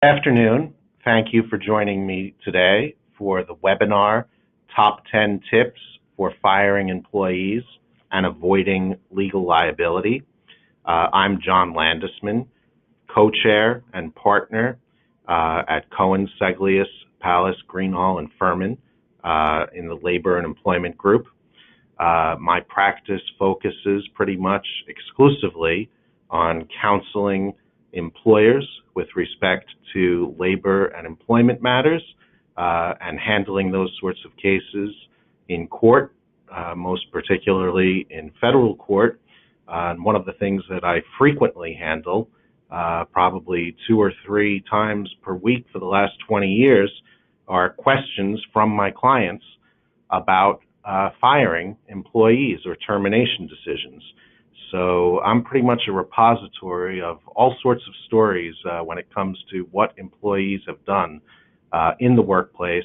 Afternoon. Thank you for joining me today for the webinar, Top 10 Tips for Firing Employees and Avoiding Legal Liability. I'm John Landesman, co-chair and partner at Cohen, Seglias, Palace, Greenhall, and Furman in the Labor and Employment Group. My practice focuses pretty much exclusively on counseling employers with respect to labor and employment matters and handling those sorts of cases in court, most particularly in federal court. And one of the things that I frequently handle, probably 2 or 3 times per week for the last 20 years, are questions from my clients about firing employees or termination decisions. So I'm pretty much a repository of all sorts of stories when it comes to what employees have done in the workplace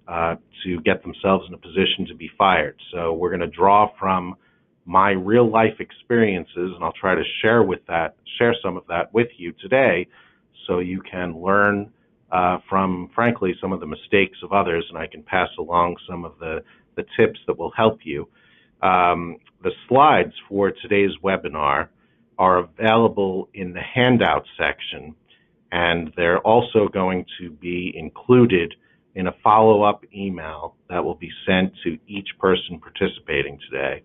to get themselves in a position to be fired. So we're going to draw from my real life experiences, and I'll try to share some of that with you today so you can learn from, frankly, some of the mistakes of others, and I can pass along some of the tips that will help you. The slides for today's webinar are available in the handout section, and they're also going to be included in a follow-up email that will be sent to each person participating today.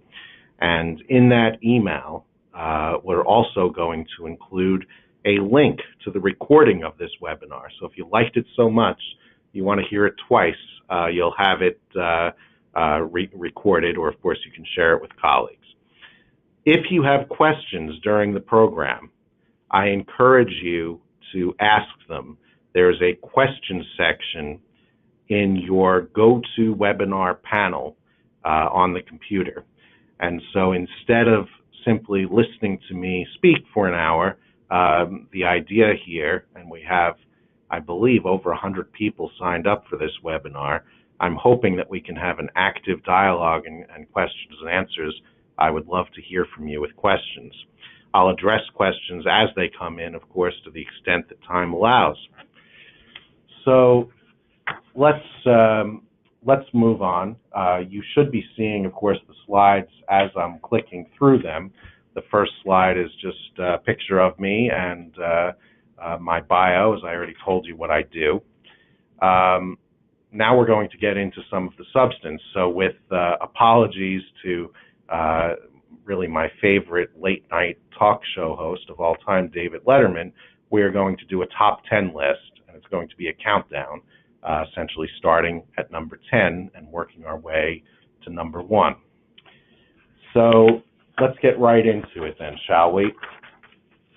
And in that email, we're also going to include a link to the recording of this webinar. So if you liked it so much, you want to hear it twice, you'll have it recorded, or of course you can share it with colleagues. If you have questions during the program, I encourage you to ask them. There's a question section in your GoToWebinar panel on the computer. And so instead of simply listening to me speak for an hour, the idea here, and we have, I believe, over 100 people signed up for this webinar, I'm hoping that we can have an active dialogue and questions and answers. I would love to hear from you with questions. I'll address questions as they come in, of course, to the extent that time allows. So let's move on. You should be seeing, of course, the slides as I'm clicking through them. The first slide is just a picture of me and my bio, as I already told you what I do. Now we're going to get into some of the substance. So with apologies to really my favorite late night talk show host of all time, David Letterman, we are going to do a top 10 list, and it's going to be a countdown, essentially starting at number 10 and working our way to number 1. So let's get right into it then, shall we?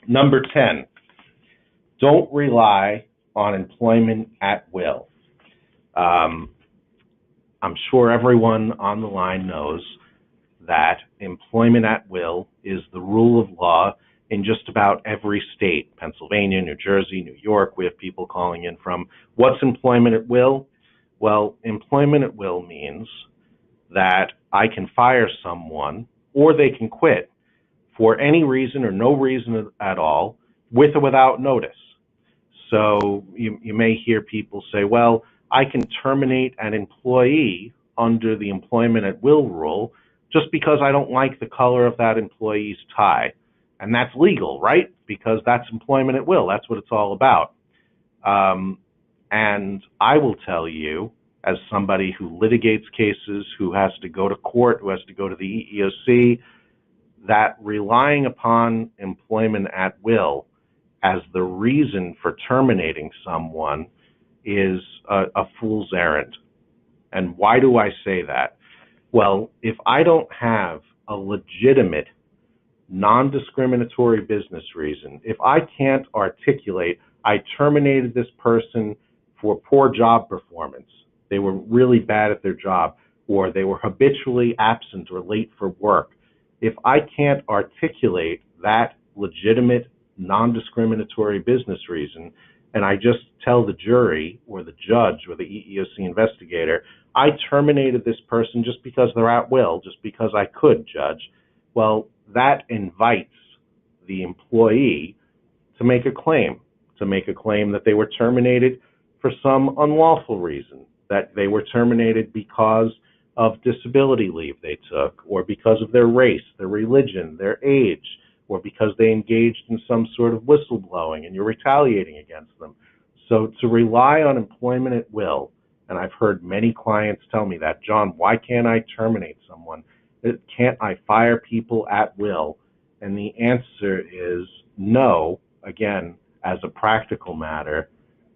Number 10, don't rely on employment at will. I'm sure everyone on the line knows that employment at will is the rule of law in just about every state. Pennsylvania, New Jersey, New York. We have people calling in from, what's employment at will? Well, employment at will means that I can fire someone or they can quit for any reason or no reason at all, with or without notice. So you may hear people say, well, I can terminate an employee under the employment at will rule just because I don't like the color of that employee's tie. And that's legal, right? Because that's employment at will. That's what it's all about. And I will tell you, as somebody who litigates cases, who has to go to court, who has to go to the EEOC, that relying upon employment at will as the reason for terminating someone is a fool's errand. And why do I say that? Well, if I don't have a legitimate, non-discriminatory business reason, if I can't articulate, I terminated this person for poor job performance, they were really bad at their job, or they were habitually absent or late for work, if I can't articulate that legitimate, non-discriminatory business reason, and I just tell the jury or the judge or the EEOC investigator, I terminated this person just because they're at will, just because I could, judge, well, that invites the employee to make a claim, to make a claim that they were terminated for some unlawful reason, that they were terminated because of disability leave they took, or because of their race, their religion, their age, or because they engaged in some sort of whistleblowing and you're retaliating against them. So to rely on employment at will, and I've heard many clients tell me that, John, why can't I terminate someone? Can't I fire people at will? And the answer is no. Again, as a practical matter,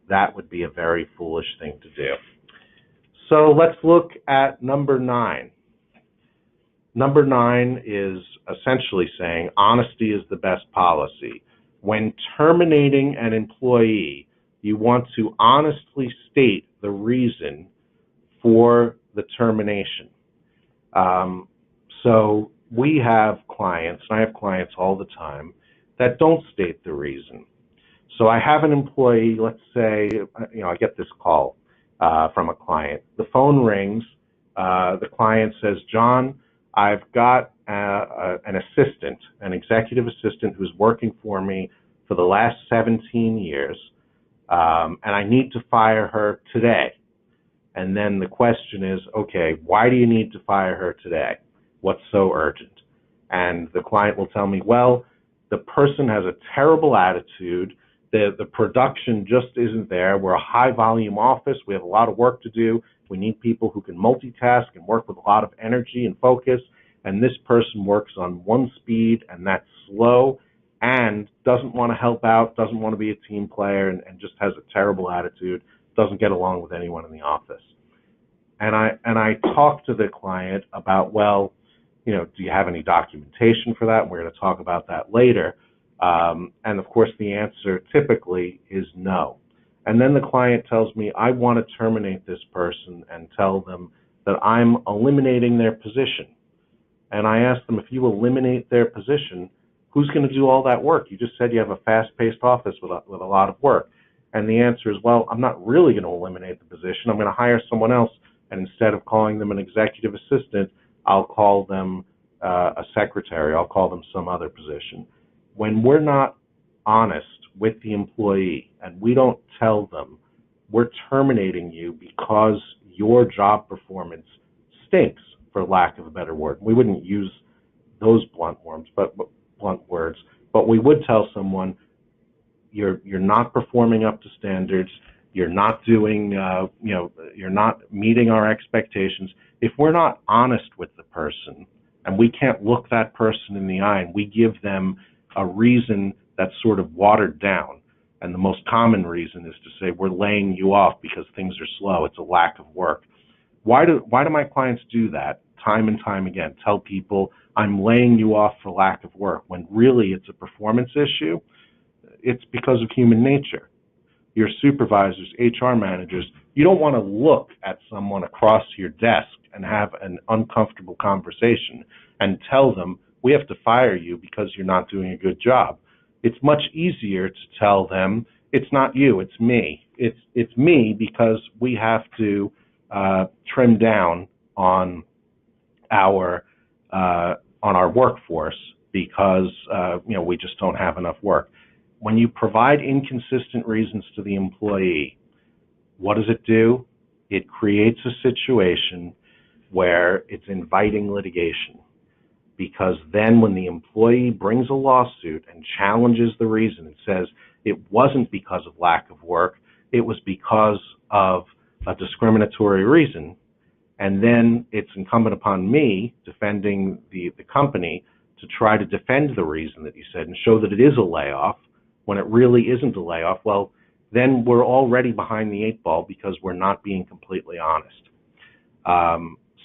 that would be a very foolish thing to do. So let's look at number 9. Number 9 is essentially saying honesty is the best policy. When terminating an employee, you want to honestly state the reason for the termination. So we have clients, and I have clients all the time, that don't state the reason. So I have an employee, let's say, I get this call from a client. The phone rings. The client says, John, I've got an assistant, an executive assistant who's working for me for the last 17 years, and I need to fire her today. And then the question is, okay, why do you need to fire her today? What's so urgent? And the client will tell me, well, the person has a terrible attitude. The production just isn't there. We're a high volume office. We have a lot of work to do. We need people who can multitask and work with a lot of energy and focus. And this person works on one speed, and that's slow, and doesn't want to help out, doesn't want to be a team player, and just has a terrible attitude, doesn't get along with anyone in the office. And I talk to the client about, well, do you have any documentation for that? And we're going to talk about that later. And of course, the answer typically is no. And then the client tells me, I want to terminate this person and tell them that I'm eliminating their position. And I ask them, if you eliminate their position, who's going to do all that work? You just said you have a fast-paced office with a lot of work. And the answer is, well, I'm not really going to eliminate the position. I'm going to hire someone else. And instead of calling them an executive assistant, I'll call them a secretary. I'll call them some other position. When we're not honest with the employee and we don't tell them we're terminating you because your job performance stinks, for lack of a better word. We wouldn't use those blunt words, but we would tell someone you're not performing up to standards. You're not doing, you're not meeting our expectations. If we're not honest with the person and we can't look that person in the eye and we give them a reason that's sort of watered down, and the most common reason is to say we're laying you off because things are slow, it's a lack of work. Why do my clients do that time and time again? Tell people I'm laying you off for lack of work, when really it's a performance issue. It's because of human nature. Your supervisors, HR managers, you don't want to look at someone across your desk and have an uncomfortable conversation and tell them, we have to fire you because you're not doing a good job. It's much easier to tell them, it's not you, it's me. It's me because we have to trim down on our workforce because we just don't have enough work. When you provide inconsistent reasons to the employee, what does it do? It creates a situation where it's inviting litigation, because then when the employee brings a lawsuit and challenges the reason and says it wasn't because of lack of work, it was because of a discriminatory reason, and then it's incumbent upon me, defending the company, to try to defend the reason that you said and show that it is a layoff when it really isn't a layoff, well, then we're already behind the 8 ball because we're not being completely honest.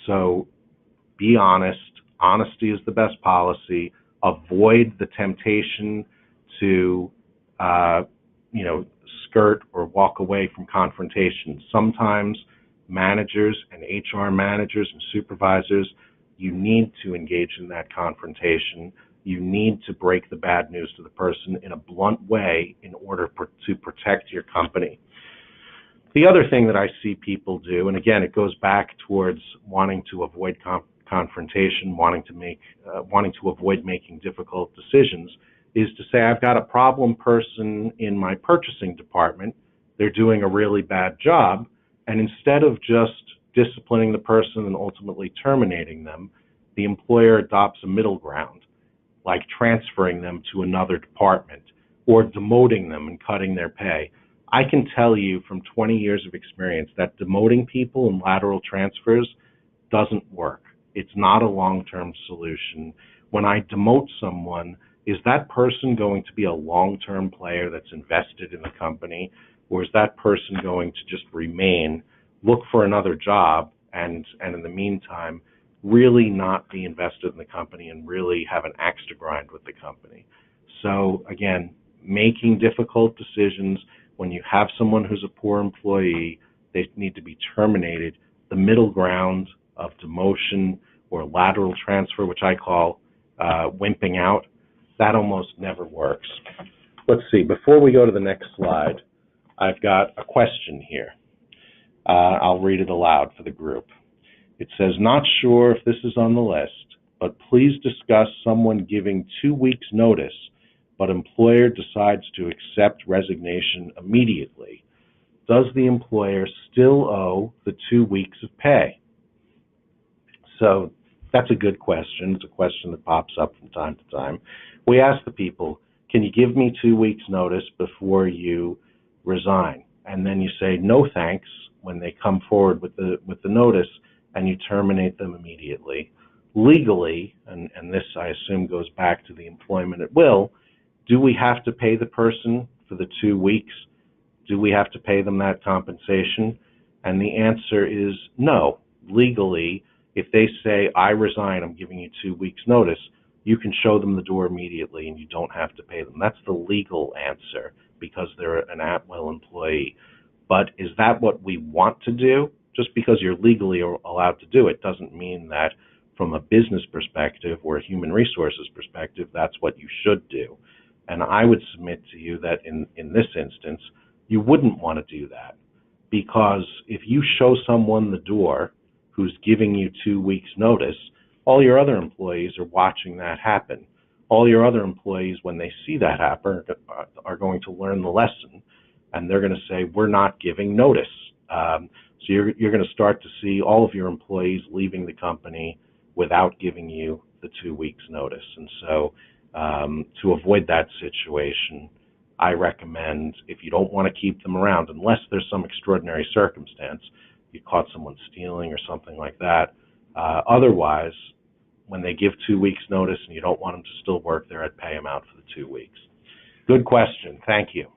So be honest. Honesty is the best policy. Avoid the temptation to, skirt or walk away from confrontation. Sometimes managers and HR managers and supervisors, you need to engage in that confrontation. You need to break the bad news to the person in a blunt way in order to protect your company. The other thing that I see people do, and again, it goes back towards wanting to avoid confrontation, wanting to avoid making difficult decisions, is to say, I've got a problem person in my purchasing department. They're doing a really bad job. And instead of just disciplining the person and ultimately terminating them, the employer adopts a middle ground, like transferring them to another department or demoting them and cutting their pay. I can tell you from 20 years of experience that demoting people and lateral transfers doesn't work. It's not a long-term solution. When I demote someone, is that person going to be a long-term player that's invested in the company, or is that person going to just remain, look for another job, and in the meantime, really not be invested in the company and really have an axe to grind with the company? So again, making difficult decisions. When you have someone who's a poor employee, they need to be terminated. The middle ground of demotion or lateral transfer, which I call wimping out, that almost never works. Let's see, before we go to the next slide, I've got a question here. I'll read it aloud for the group. It says, not sure if this is on the list, but please discuss someone giving 2 weeks notice, but employer decides to accept resignation immediately. Does the employer still owe the 2 weeks of pay? So that's a good question. It's a question that pops up from time to time. We ask the people, can you give me 2 weeks notice before you resign? And then you say, no thanks, when they come forward with the notice, and you terminate them immediately. Legally, and this I assume goes back to the employment at will, do we have to pay the person for the 2 weeks? Do we have to pay them that compensation? And the answer is no. Legally, if they say, I resign, I'm giving you 2 weeks notice, you can show them the door immediately and you don't have to pay them. That's the legal answer because they're an at-will employee. But is that what we want to do? Just because you're legally allowed to do it doesn't mean that from a business perspective or a human resources perspective, that's what you should do. And I would submit to you that in this instance, you wouldn't want to do that, because if you show someone the door who's giving you 2 weeks notice, all your other employees are watching that happen. All your other employees, when they see that happen, are going to learn the lesson, and they're going to say, we're not giving notice. So you're going to start to see all of your employees leaving the company without giving you the 2 weeks notice. And so to avoid that situation, I recommend, if you don't want to keep them around, unless there's some extraordinary circumstance, you caught someone stealing or something like that. Otherwise, when they give 2 weeks notice and you don't want them to still work there, I'd pay them out for the 2 weeks. Good question. Thank you.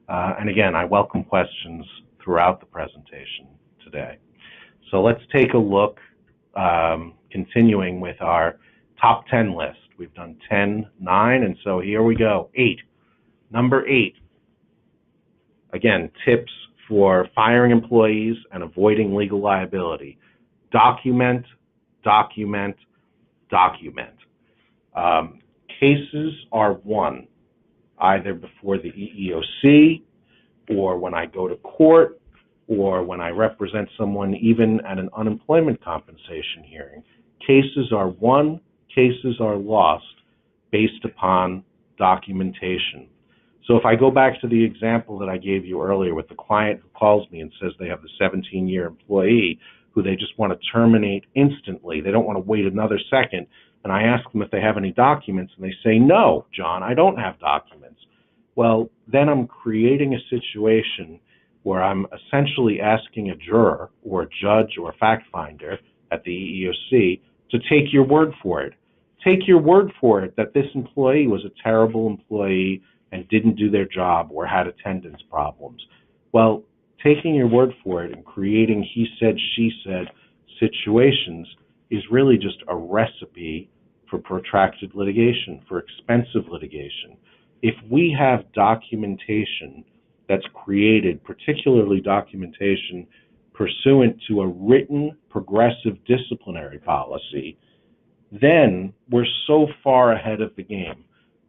And again, I welcome questions throughout the presentation today. So let's take a look, continuing with our top 10 list. We've done 10, 9, and so here we go, 8. Number 8, again, tips for firing employees and avoiding legal liability. Document, document, document. Cases are won either before the EEOC or when I go to court or when I represent someone even at an unemployment compensation hearing. Cases are won, cases are lost based upon documentation. So if I go back to the example that I gave you earlier with the client who calls me and says they have the 17-year employee who they just want to terminate instantly, they don't want to wait another second, and I ask them if they have any documents, and they say, no, John, I don't have documents. Well, then I'm creating a situation where I'm essentially asking a juror or a judge or a fact finder at the EEOC to take your word for it. Take your word for it that this employee was a terrible employee and didn't do their job or had attendance problems. Well, taking your word for it and creating he said, she said situations is really just a recipe for protracted litigation, for expensive litigation. If we have documentation that's created, particularly documentation pursuant to a written progressive disciplinary policy, then we're so far ahead of the game.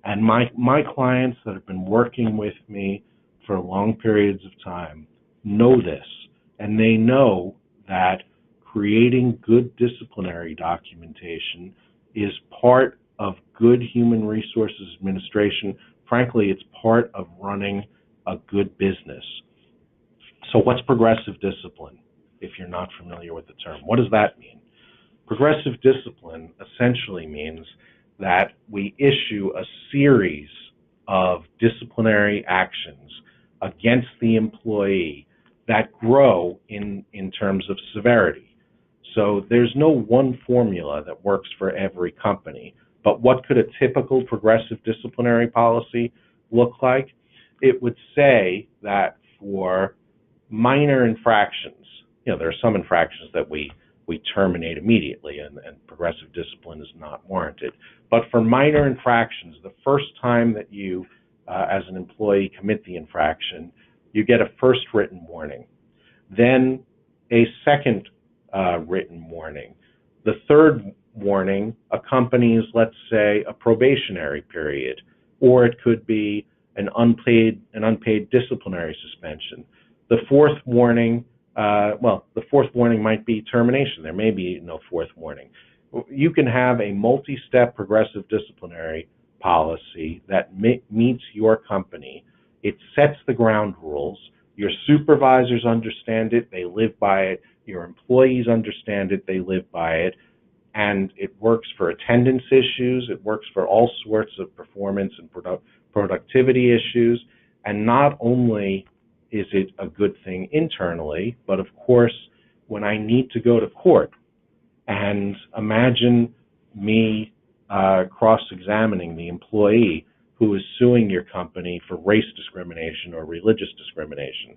And my clients that have been working with me for long periods of time know this, and they know that creating good disciplinary documentation is part of good human resources administration. Frankly, it's part of running a good business. So what's progressive discipline, if you're not familiar with the term? What does that mean? Progressive discipline essentially means that we issue a series of disciplinary actions against the employee that grow in terms of severity. So there's no one formula that works for every company. But what could a typical progressive disciplinary policy look like? It would say that for minor infractions, there are some infractions that we terminate immediately, and progressive discipline is not warranted. But for minor infractions, the first time that you, as an employee, commit the infraction, you get a first written warning, then a second written warning. The third warning accompanies, let's say, a probationary period, or it could be an unpaid disciplinary suspension. The fourth warning, the fourth warning might be termination. There may be no fourth warning. You can have a multi-step progressive disciplinary policy that meets your company. It sets the ground rules. Your supervisors understand it, they live by it. Your employees understand it, they live by it. And it works for attendance issues. It works for all sorts of performance and productivity issues. And not only is it a good thing internally, but of course, when I need to go to court, and imagine me cross-examining the employee who is suing your company for race discrimination or religious discrimination,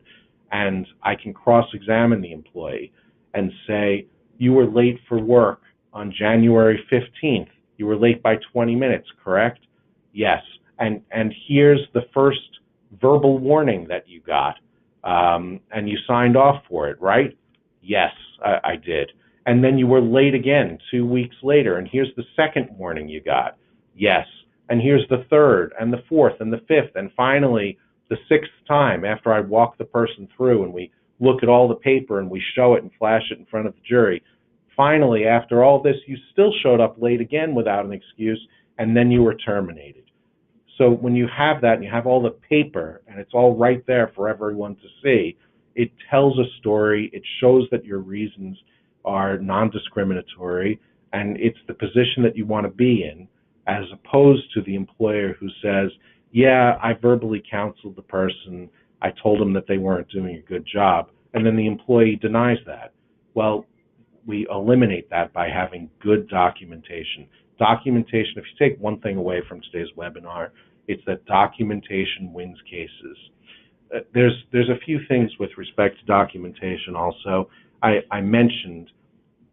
and I can cross-examine the employee and say, you were late for work on January 15th. You were late by 20 minutes, correct? Yes. And here's the first verbal warning that you got, and you signed off for it, right? Yes, I did. And then you were late again 2 weeks later, and here's the second warning you got. Yes. And here's the third, and the fourth, and the fifth, and finally the sixth time after I walk the person through and we look at all the paper and we show it and flash it in front of the jury. Finally, after all this, you still showed up late again without an excuse, and then you were terminated. So when you have that and you have all the paper and it's all right there for everyone to see, it tells a story, it shows that your reasons are non-discriminatory, and it's the position that you want to be in, as opposed to the employer who says, yeah, I verbally counseled the person, I told them that they weren't doing a good job, and then the employee denies that. Well, we eliminate that by having good documentation. Documentation, if you take one thing away from today's webinar, it's that documentation wins cases. There's a few things with respect to documentation also. I mentioned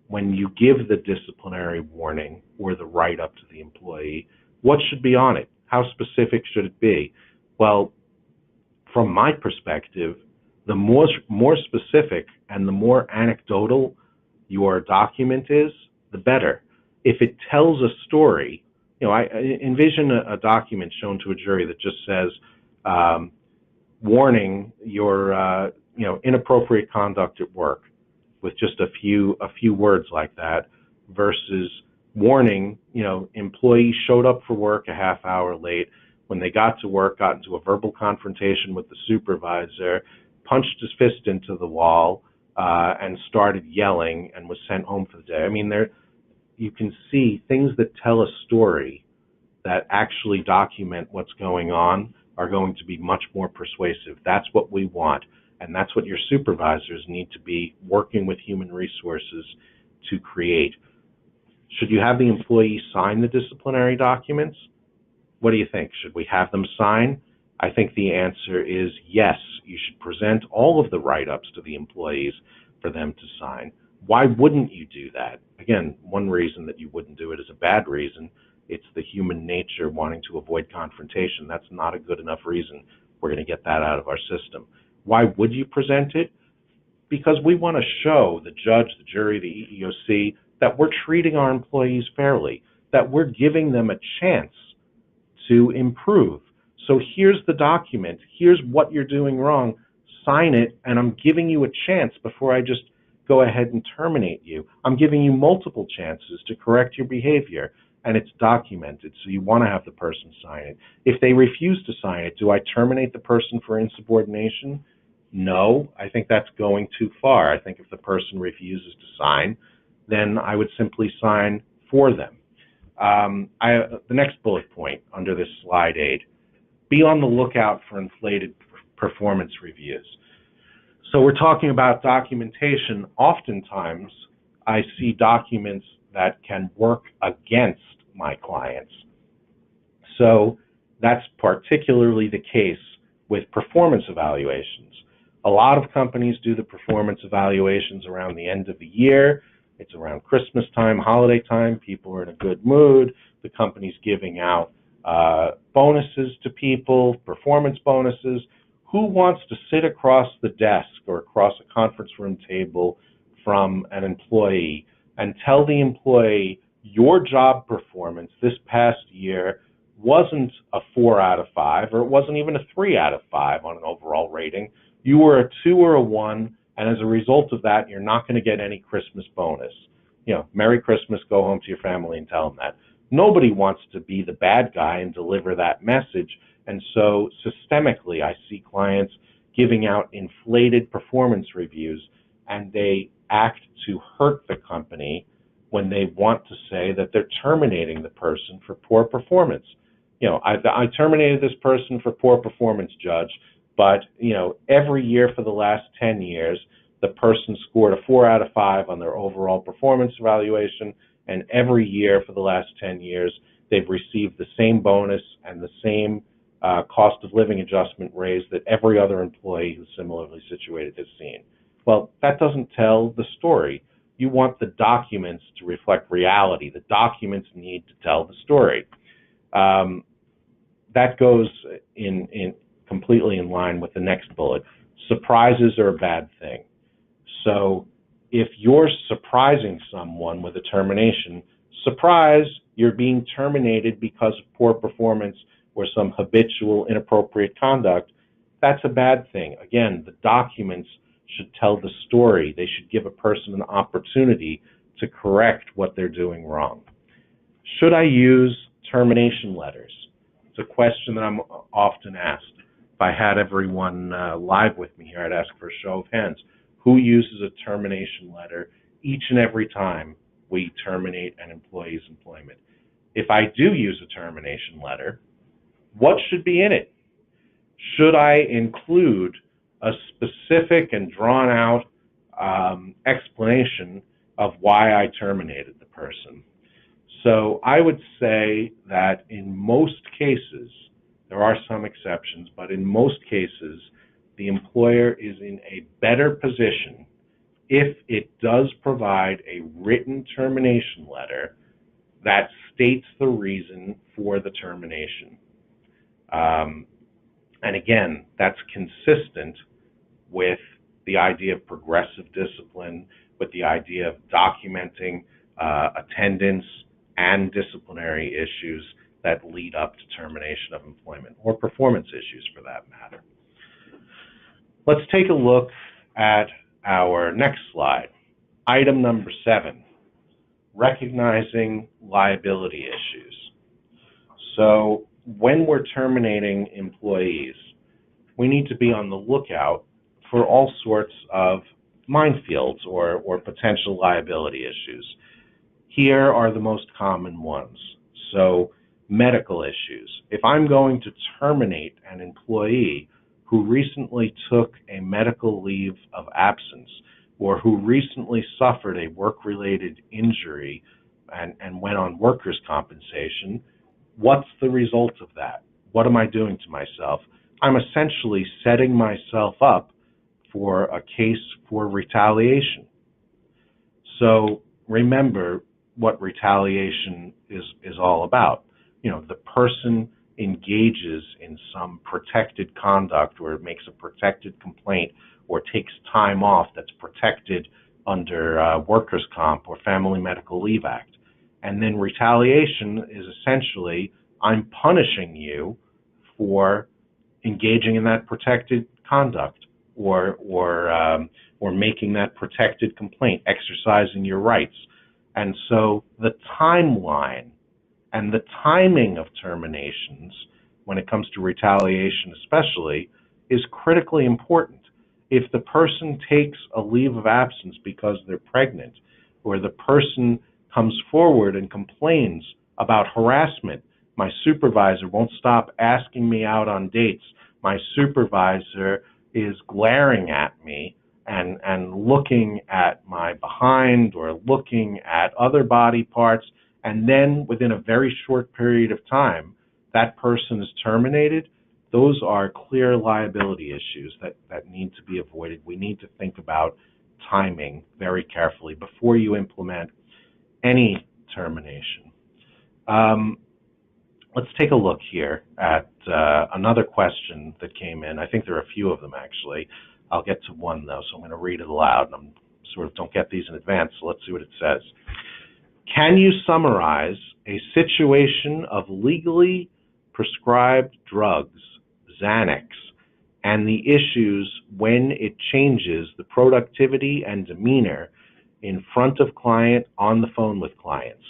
when you give the disciplinary warning or the write-up to the employee, what should be on it? How specific should it be? Well, from my perspective, the more specific and the more anecdotal your document is, the better. If it tells a story, I envision a document shown to a jury that just says, warning, your inappropriate conduct at work, with just a few words like that, versus warning, employee showed up for work a half hour late. When they got to work, got into a verbal confrontation with the supervisor, punched his fist into the wall, and started yelling and was sent home for the day. I mean, you can see things that tell a story that actually document what's going on are going to be much more persuasive. That's what we want, and that's what your supervisors need to be working with human resources to create. Should you have the employee sign the disciplinary documents? What do you think? Should we have them sign? I think the answer is yes. You should present all of the write-ups to the employees for them to sign. Why wouldn't you do that? Again, one reason that you wouldn't do it is a bad reason. It's the human nature wanting to avoid confrontation. That's not a good enough reason. We're going to get that out of our system. Why would you present it? Because we want to show the judge, the jury, the EEOC that we're treating our employees fairly, that we're giving them a chance to improve. So here's the document. Here's what you're doing wrong. Sign it, and I'm giving you a chance before I just go ahead and terminate you. I'm giving you multiple chances to correct your behavior. and it's documented, so you want to have the person sign it. If they refuse to sign it, do I terminate the person for insubordination? No, I think that's going too far. I think if the person refuses to sign, then I would simply sign for them. The next bullet point under this slide aid, be on the lookout for inflated performance reviews. So we're talking about documentation. Oftentimes, I see documents that can work against my clients. So that's particularly the case with performance evaluations. A lot of companies do the performance evaluations around the end of the year. It's around Christmas time, holiday time. People are in a good mood. The company's giving out bonuses to people, performance bonuses. Who wants to sit across the desk or across a conference room table from an employee and tell the employee your job performance this past year wasn't a 4 out of 5, or it wasn't even a 3 out of 5 on an overall rating? You were a 2 or a 1, and as a result of that, you're not going to get any Christmas bonus. You know, Merry Christmas, go home to your family and tell them that. Nobody wants to be the bad guy and deliver that message. And so systemically, I see clients giving out inflated performance reviews, and they act to hurt the company when they want to say that they're terminating the person for poor performance. You know, I terminated this person for poor performance, Judge, but, you know, every year for the last 10 years, the person scored a 4 out of 5 on their overall performance evaluation, and every year for the last 10 years, they've received the same bonus and the same cost of living adjustment raise that every other employee who's similarly situated has seen. Well, that doesn't tell the story. You want the documents to reflect reality. The documents need to tell the story. That goes in completely in line with the next bullet. Surprises are a bad thing. So if you're surprising someone with a termination, surprise, you're being terminated because of poor performance or some habitual inappropriate conduct, that's a bad thing. Again, the documents should tell the story. They should give a person an opportunity to correct what they're doing wrong. Should I use termination letters? It's a question that I'm often asked. If I had everyone live with me here, I'd ask for a show of hands. Who uses a termination letter each and every time we terminate an employee's employment? If I do use a termination letter, what should be in it? Should I include a specific and drawn out explanation of why I terminated the person? So I would say that in most cases, there are some exceptions, but in most cases, the employer is in a better position if it does provide a written termination letter that states the reason for the termination. And again, that's consistent with the idea of progressive discipline, with the idea of documenting attendance and disciplinary issues that lead up to termination of employment, or performance issues for that matter. Let's take a look at our next slide. Item number 7, recognizing liability issues. So when we're terminating employees, we need to be on the lookout for all sorts of minefields or potential liability issues. Here are the most common ones. So medical issues. If I'm going to terminate an employee who recently took a medical leave of absence, or who recently suffered a work-related injury and went on workers' compensation, what's the result of that? What am I doing to myself? I'm essentially setting myself up for a case for retaliation. So remember what retaliation is all about. You know, the person engages in some protected conduct, or makes a protected complaint, or takes time off that's protected under Workers' Comp or Family Medical Leave Act. And then retaliation is essentially, I'm punishing you for engaging in that protected conduct, or making that protected complaint, exercising your rights. And so the timeline And the timing of terminations, when it comes to retaliation especially, is critically important. If the person takes a leave of absence because they're pregnant, or the person comes forward and complains about harassment, my supervisor won't stop asking me out on dates, my supervisor is glaring at me and looking at my behind or looking at other body parts, and then within a very short period of time, that person is terminated, those are clear liability issues that need to be avoided. We need to think about timing very carefully before you implement any termination. Let's take a look here at another question that came in. I think there are a few of them, actually. I'll get to one, though, so I'm going to read it aloud. And don't get these in advance, so let's see what it says. Can you summarize a situation of legally prescribed drugs, Xanax, and the issues when it changes the productivity and demeanor in front of client, on the phone with clients?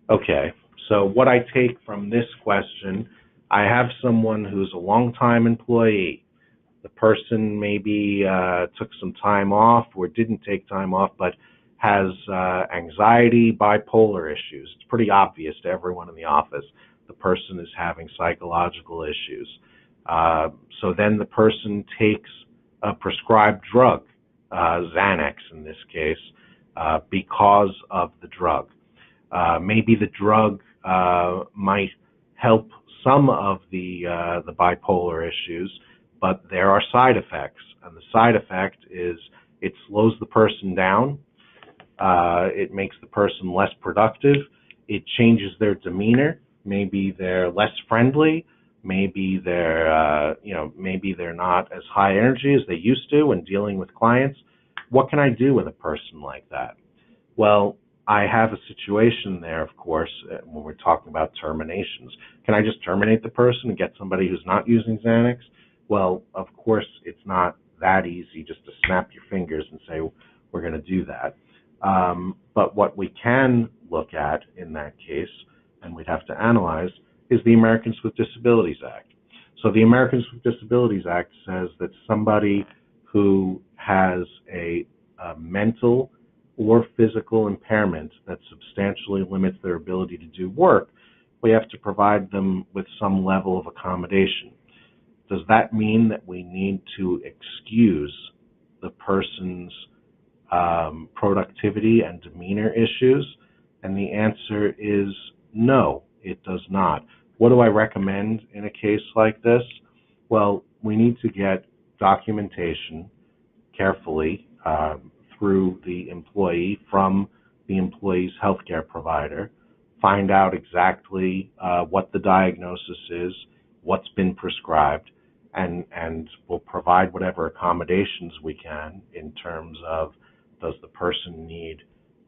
Okay, so what I take from this question, I have someone who's a long-time employee. The person maybe took some time off or didn't take time off, but has anxiety, bipolar issues. It's pretty obvious to everyone in the office the person is having psychological issues. So then the person takes a prescribed drug, Xanax in this case, because of the drug. Maybe the drug might help some of the bipolar issues, but there are side effects, and the side effect is it slows the person down, it makes the person less productive, it changes their demeanor, maybe they're less friendly, maybe they're maybe they're not as high energy as they used to when dealing with clients. What can I do with a person like that? Well, I have a situation there, of course, when we're talking about terminations. Can I just terminate the person and get somebody who's not using Xanax? Well, of course, it's not that easy just to snap your fingers and say, we're going to do that. But what we can look at in that case, and we'd have to analyze, is the Americans with Disabilities Act. So the Americans with Disabilities Act says that somebody who has a mental or physical impairment that substantially limits their ability to do work, we have to provide them with some level of accommodation. Does that mean that we need to excuse the person's productivity and demeanor issues? And the answer is no, it does not. What do I recommend in a case like this? Well, we need to get documentation carefully through the employee from the employee's healthcare provider, find out exactly what the diagnosis is, what's been prescribed, and we'll provide whatever accommodations we can in terms of, does the person need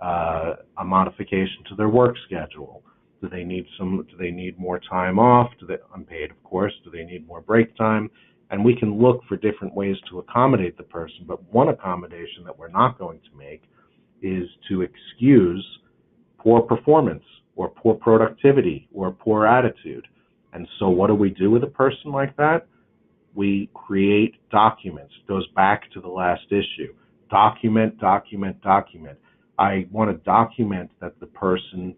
a modification to their work schedule? Do they need more time off? Unpaid, of course. Do they need more break time? And we can look for different ways to accommodate the person, but one accommodation that we're not going to make is to excuse poor performance or poor productivity or poor attitude. And so what do we do with a person like that? We create documents. It goes back to the last issue. Document, document, document. I want to document that the person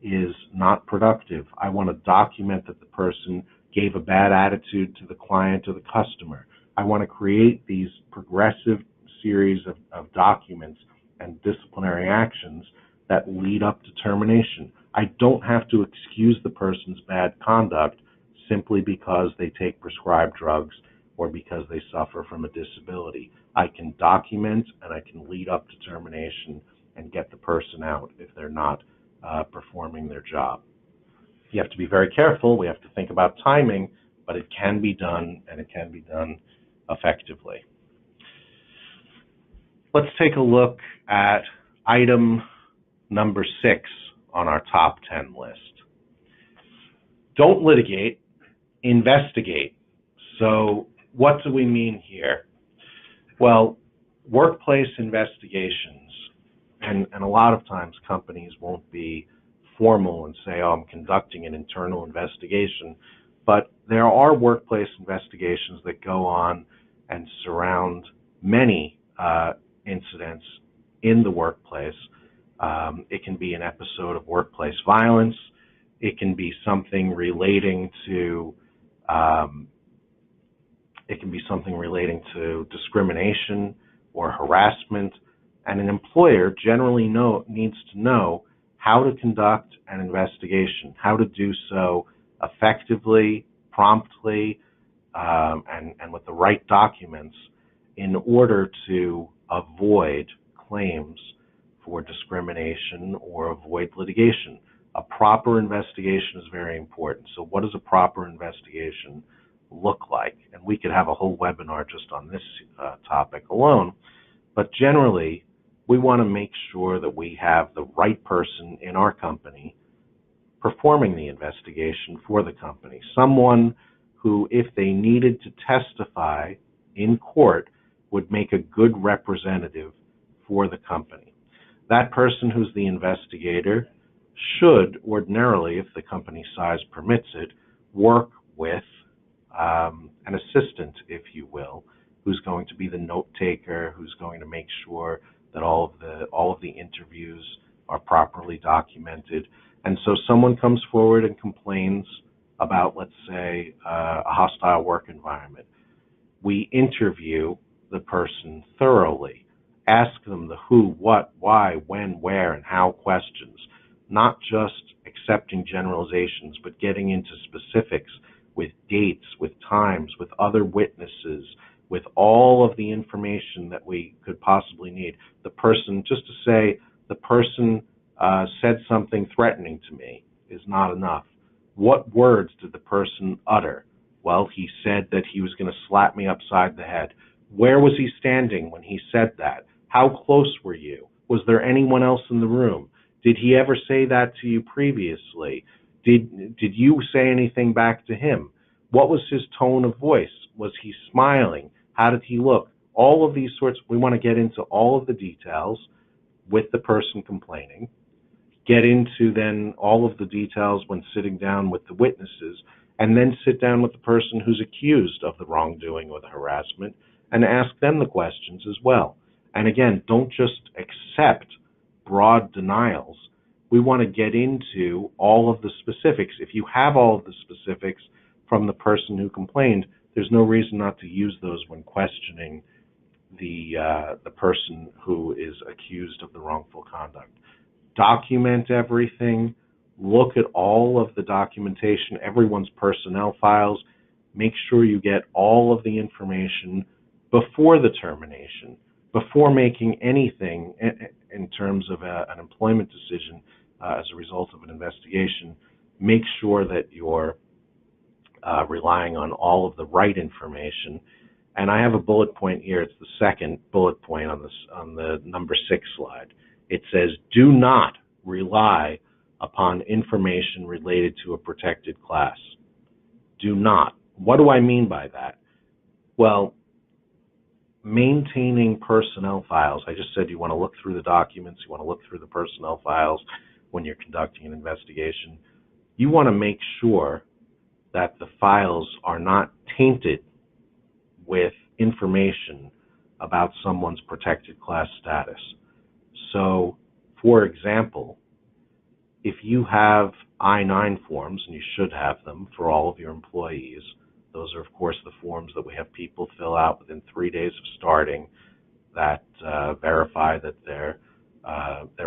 is not productive. I want to document that the person gave a bad attitude to the client or the customer. I want to create these progressive series of documents and disciplinary actions that lead up to termination. I don't have to excuse the person's bad conduct simply because they take prescribed drugs or because they suffer from a disability. I can document and I can lead up to termination and get the person out if they're not performing their job. You have to be very careful. We have to think about timing, but it can be done, and it can be done effectively. Let's take a look at item number 6 on our top 10 list. Don't litigate, investigate. So what do we mean here? Well, workplace investigations, and a lot of times companies won't be formal and say, oh, I'm conducting an internal investigation. But there are workplace investigations that go on and surround many incidents in the workplace. It can be an episode of workplace violence. It can be something relating to discrimination or harassment, and an employer generally needs to know how to conduct an investigation, how to do so effectively, promptly, and with the right documents in order to avoid claims for discrimination or avoid litigation. A proper investigation is very important. So what does a proper investigation look like? And we could have a whole webinar just on this topic alone. But generally, we want to make sure that we have the right person in our company performing the investigation for the company. Someone who, if they needed to testify in court, would make a good representative for the company. That person who's the investigator should ordinarily, if the company size permits it, work with an assistant, if you will, who's going to be the note taker, who's going to make sure that all of the interviews are properly documented. And so someone comes forward and complains about, let's say, a hostile work environment. We interview the person thoroughly, ask them the who, what, why, when, where, and how questions, not just accepting generalizations, but getting into specifics with dates, with times, with other witnesses, with all of the information that we could possibly need. The person, just to say, the person said something threatening to me is not enough. What words did the person utter? Well, he said that he was going to slap me upside the head. Where was he standing when he said that? How close were you? Was there anyone else in the room? Did he ever say that to you previously? Did you say anything back to him? What was his tone of voice? Was he smiling? How did he look? All of these sorts, we want to get into all of the details with the person complaining, get into then all of the details when sitting down with the witnesses, and then sit down with the person who's accused of the wrongdoing or the harassment and ask them the questions as well. And again, don't just accept broad denials. We want to get into all of the specifics. If you have all of the specifics from the person who complained, there's no reason not to use those when questioning the person who is accused of the wrongful conduct. Document everything. Look at all of the documentation, everyone's personnel files. Make sure you get all of the information before the termination, before making anything in terms of an employment decision as a result of an investigation. Make sure that you're relying on all of the right information. And I have a bullet point here. It's the second bullet point on the number 6 slide. It says, do not rely upon information related to a protected class. Do not. What do I mean by that? Well, maintaining personnel files. I just said you want to look through the documents, you want to look through the personnel files when you're conducting an investigation. You want to make sure that the files are not tainted with information about someone's protected class status. So, for example, if you have I-9 forms, and you should have them for all of your employees, those are, of course, the forms that we have people fill out within 3 days of starting that verify that their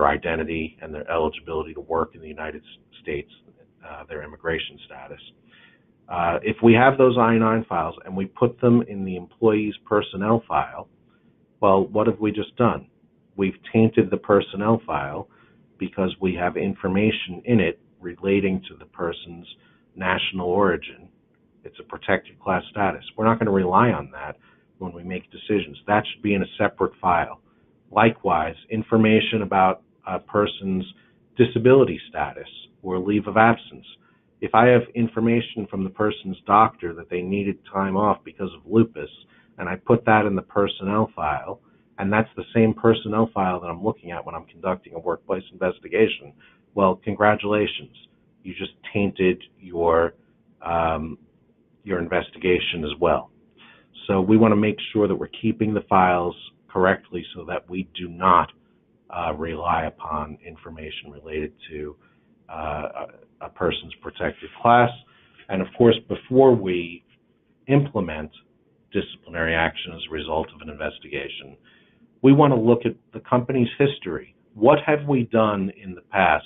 identity and their eligibility to work in the United States, their immigration status. If we have those I-9 files and we put them in the employee's personnel file, well, what have we just done? We've tainted the personnel file because we have information in it relating to the person's national origin. It's a protected class status. We're not going to rely on that when we make decisions. That should be in a separate file. Likewise, information about a person's disability status or leave of absence. If I have information from the person's doctor that they needed time off because of lupus, and I put that in the personnel file, and that's the same personnel file that I'm looking at when I'm conducting a workplace investigation, well, congratulations. You just tainted your investigation as well. So we want to make sure that we're keeping the files correctly so that we do not rely upon information related to a person's protected class. And of course, before we implement disciplinary action as a result of an investigation, we want to look at the company's history. What have we done in the past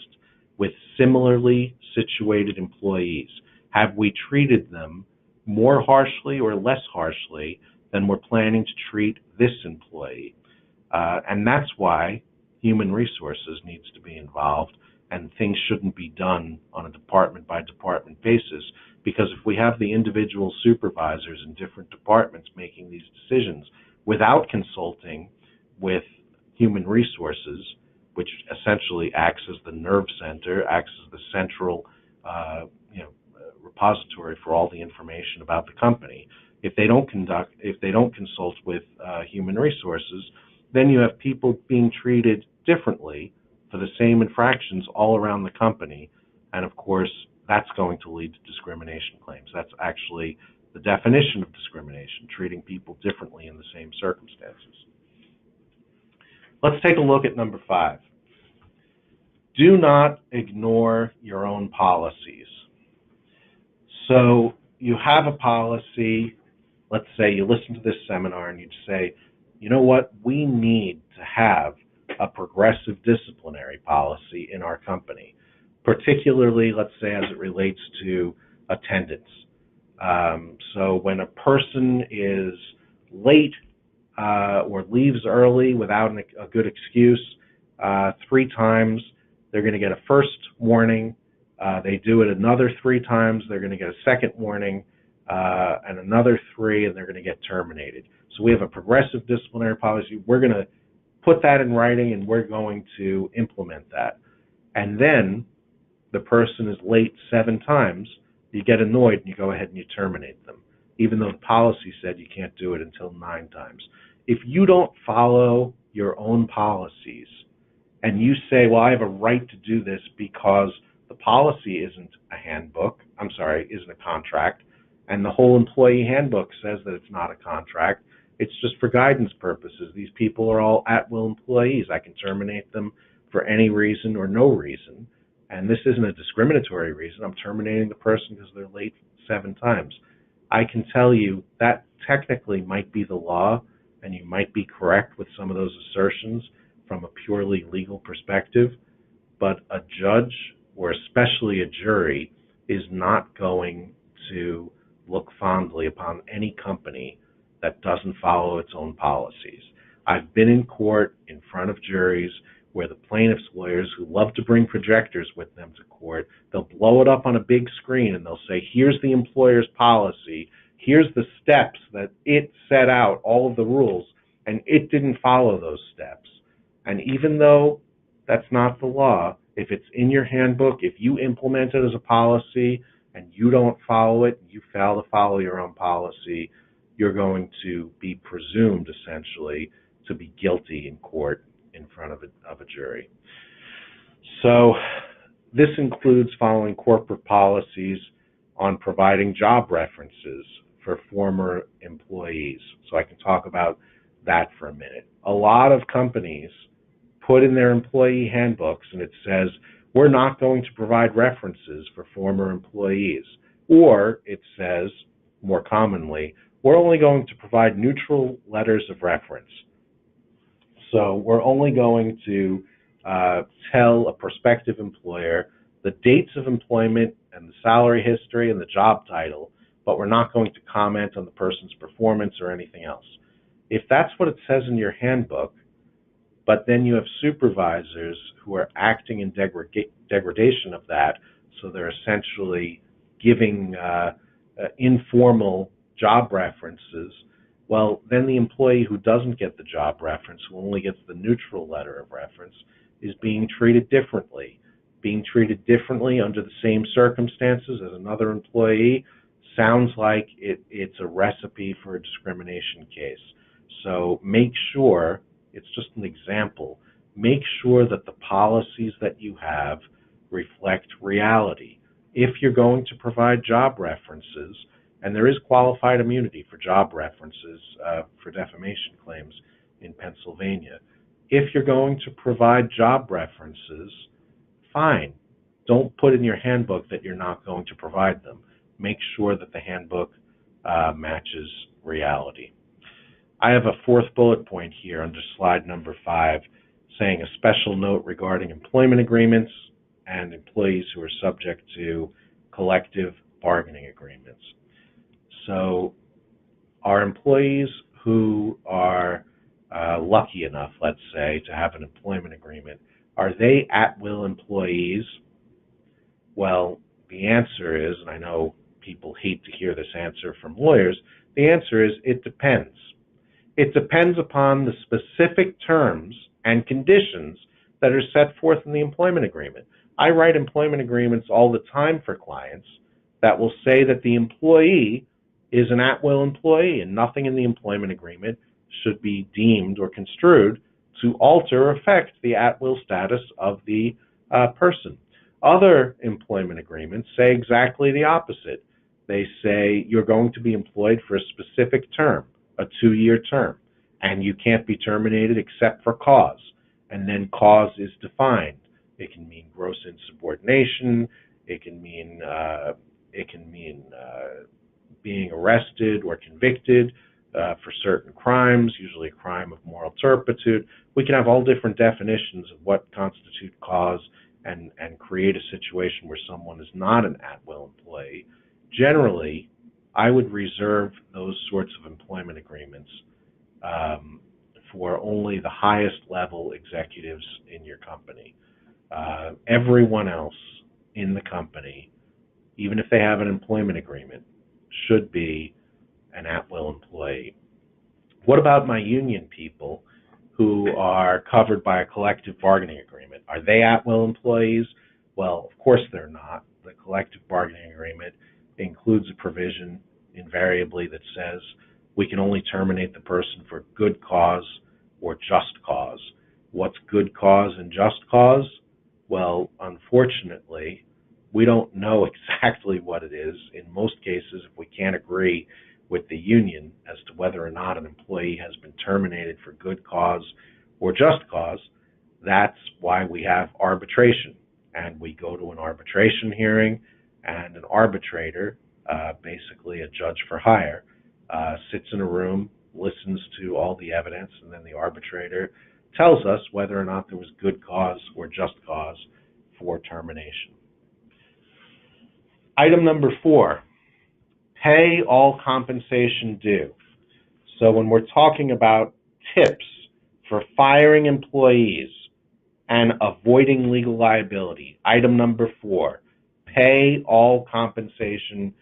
with similarly situated employees? Have we treated them more harshly or less harshly than we're planning to treat this employee? And that's why human resources needs to be involved, and things shouldn't be done on a department-by-department basis, because if we have the individual supervisors in different departments making these decisions without consulting with human resources, which essentially acts as the nerve center, acts as the central repository for all the information about the company. If they don't consult with human resources, then you have people being treated differently for the same infractions all around the company. And of course, that's going to lead to discrimination claims. That's actually the definition of discrimination, treating people differently in the same circumstances. Let's take a look at number 5. Do not ignore your own policies. So you have a policy. Let's say you listen to this seminar and you'd say, you know what, we need to have a progressive disciplinary policy in our company, particularly, let's say, as it relates to attendance. So when a person is late or leaves early without a good excuse, 3 times, they're going to get a first warning. They do it another 3 times, they're going to get a second warning, and another 3, and they're going to get terminated. So we have a progressive disciplinary policy. We're going to put that in writing, and we're going to implement that. And then the person is late 7 times, you get annoyed and you go ahead and you terminate them, even though the policy said you can't do it until 9 times. If you don't follow your own policies and you say, well, I have a right to do this because the policy isn't isn't a contract, and the whole employee handbook says that it's not a contract, it's just for guidance purposes. These people are all at-will employees. I can terminate them for any reason or no reason. And this isn't a discriminatory reason. I'm terminating the person because they're late 7 times. I can tell you that technically might be the law, and you might be correct with some of those assertions from a purely legal perspective, but a judge, or especially a jury, is not going to look fondly upon any company that doesn't follow its own policies. I've been in court in front of juries where the plaintiff's lawyers, who love to bring projectors with them to court, they'll blow it up on a big screen and they'll say, here's the employer's policy, here's the steps that it set out, all of the rules, and it didn't follow those steps. And even though that's not the law, if it's in your handbook, if you implement it as a policy and you don't follow it, you fail to follow your own policy, you're going to be presumed, essentially, to be guilty in court in front of a jury. So this includes following corporate policies on providing job references for former employees. So I can talk about that for a minute. A lot of companies put in their employee handbooks, and it says, we're not going to provide references for former employees. Or it says, more commonly, we're only going to provide neutral letters of reference. So we're only going to tell a prospective employer the dates of employment and the salary history and the job title, but we're not going to comment on the person's performance or anything else. If that's what it says in your handbook, but then you have supervisors who are acting in degradation of that, so they're essentially giving informal job references, well, then the employee who doesn't get the job reference, who only gets the neutral letter of reference, is being treated differently. Being treated differently under the same circumstances as another employee sounds like it's a recipe for a discrimination case. So make sure, it's just an example, make sure that the policies that you have reflect reality. If you're going to provide job references, and there is qualified immunity for job references for defamation claims in Pennsylvania, if you're going to provide job references, fine. Don't put in your handbook that you're not going to provide them. Make sure that the handbook matches reality. I have a fourth bullet point here under slide number 5, saying a special note regarding employment agreements and employees who are subject to collective bargaining agreements. So our employees who are lucky enough, let's say, to have an employment agreement, are they at-will employees? Well, the answer is, and I know people hate to hear this answer from lawyers, the answer is it depends. It depends upon the specific terms and conditions that are set forth in the employment agreement. I write employment agreements all the time for clients that will say that the employee is an at-will employee, and nothing in the employment agreement should be deemed or construed to alter or affect the at-will status of the person. Other employment agreements say exactly the opposite. They say you're going to be employed for a specific term, a 2-year term, and you can't be terminated except for cause. And then cause is defined. It can mean gross insubordination. It can mean being arrested or convicted for certain crimes, usually a crime of moral turpitude. We can have all different definitions of what constitutes cause and create a situation where someone is not an at-will employee. Generally, I would reserve those sorts of employment agreements for only the highest level executives in your company. Everyone else in the company, even if they have an employment agreement, should be an at-will employee. What about my union people who are covered by a collective bargaining agreement? Are they at-will employees? Well, of course they're not. The collective bargaining agreement includes a provision invariably that says we can only terminate the person for good cause or just cause. What's good cause and just cause? Well, unfortunately, we don't know exactly what it is. In most cases, if we can't agree with the union as to whether or not an employee has been terminated for good cause or just cause, that's why we have arbitration. And we go to an arbitration hearing, and an arbitrator, basically a judge for hire, sits in a room, listens to all the evidence, and then the arbitrator tells us whether or not there was good cause or just cause for termination. Item number 4, pay all compensation due. So when we're talking about tips for firing employees and avoiding legal liability, item number 4, pay all compensation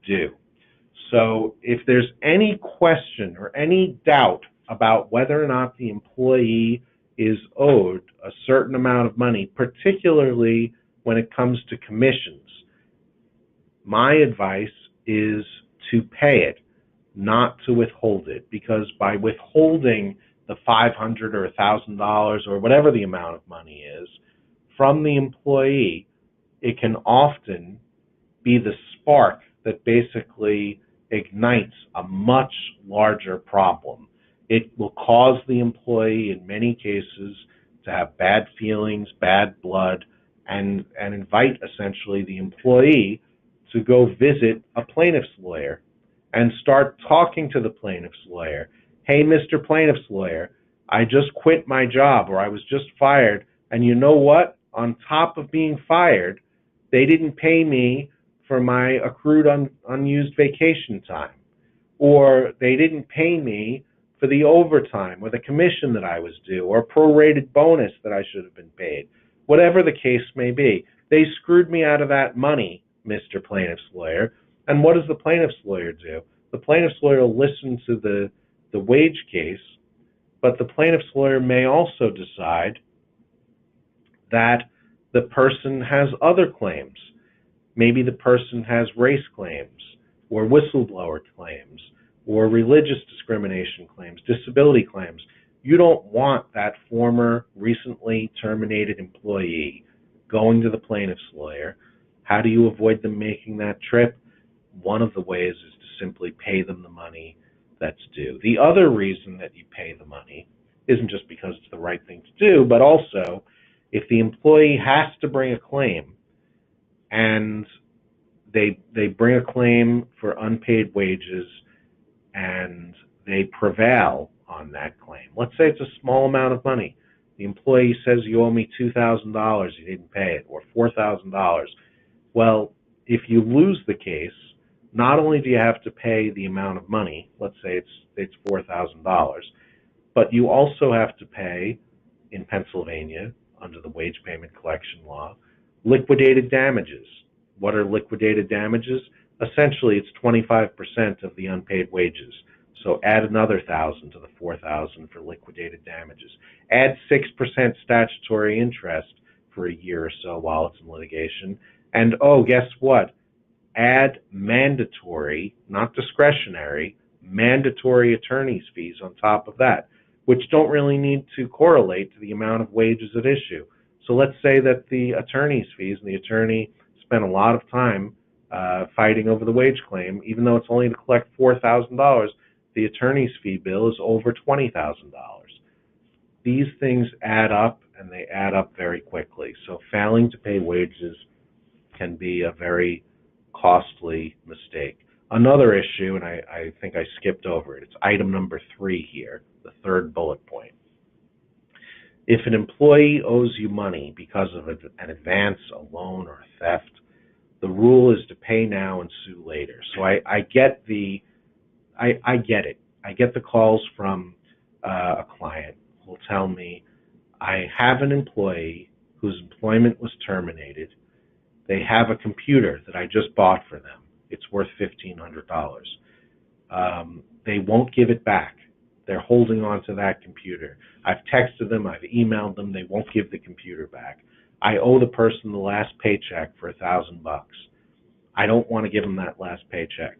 due. So if there's any question or any doubt about whether or not the employee is owed a certain amount of money, particularly when it comes to commissions, my advice is to pay it, not to withhold it, because by withholding the $500 or $1,000 or whatever the amount of money is from the employee, it can often be the spark that basically ignites a much larger problem. It will cause the employee, in many cases, to have bad feelings, bad blood, and invite essentially the employee to go visit a plaintiff's lawyer and start talking to the plaintiff's lawyer. Hey, Mr. Plaintiff's lawyer, I just quit my job, or I was just fired, and you know what? On top of being fired, they didn't pay me for my accrued unused vacation time, or they didn't pay me for the overtime or the commission that I was due, or a prorated bonus that I should have been paid. Whatever the case may be, they screwed me out of that money, Mr. Plaintiff's lawyer. And what does the plaintiff's lawyer do? The plaintiff's lawyer will listen to the wage case, but the plaintiff's lawyer may also decide that the person has other claims. Maybe the person has race claims, or whistleblower claims, or religious discrimination claims, disability claims. You don't want that former, recently terminated employee going to the plaintiff's lawyer. How do you avoid them making that trip? One of the ways is to simply pay them the money that's due. The other reason that you pay the money isn't just because it's the right thing to do, but also if the employee has to bring a claim and they bring a claim for unpaid wages and they prevail on that claim. Let's say it's a small amount of money. The employee says you owe me $2,000, you didn't pay it, or $4,000. Well, if you lose the case, not only do you have to pay the amount of money, let's say it's $4,000, but you also have to pay, in Pennsylvania, under the wage payment collection law, liquidated damages. What are liquidated damages? Essentially, it's 25% of the unpaid wages. So add another $1,000 to the $4,000 for liquidated damages. Add 6% statutory interest for a year or so while it's in litigation. And guess what? Add mandatory, not discretionary, mandatory attorney's fees on top of that, which don't really need to correlate to the amount of wages at issue. So let's say that the attorney's fees, and the attorney spent a lot of time fighting over the wage claim, even though it's only to collect $4,000, the attorney's fee bill is over $20,000. These things add up, and they add up very quickly. So failing to pay wages can be a very costly mistake. Another issue, and I think I skipped over it, it's item number 3 here, the third bullet point. If an employee owes you money because of an advance, a loan, or a theft, the rule is to pay now and sue later. So I get it. I get the calls from a client who will tell me, I have an employee whose employment was terminated. They have a computer that I just bought for them. It's worth $1,500. They won't give it back. They're holding on to that computer. I've texted them, I've emailed them, they won't give the computer back. I owe the person the last paycheck for $1,000. I don't want to give them that last paycheck.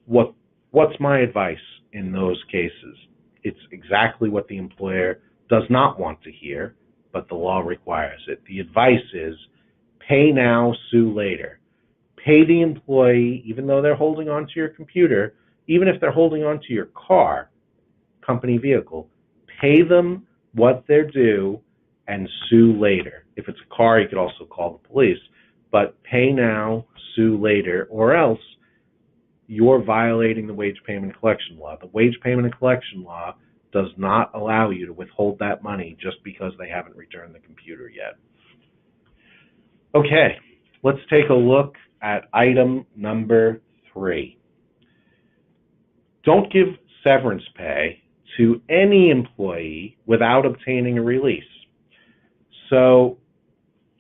What's my advice in those cases? It's exactly what the employer does not want to hear, but the law requires it. The advice is pay now, sue later. Pay the employee, even though they're holding on to your computer, even if they're holding on to your car, company vehicle, pay them what they're due and sue later. If it's a car, you could also call the police, but pay now, sue later, or else you're violating the wage payment collection law. The wage payment and collection law does not allow you to withhold that money just because they haven't returned the computer yet. Okay, let's take a look at item number 3. Don't give severance pay to any employee without obtaining a release. So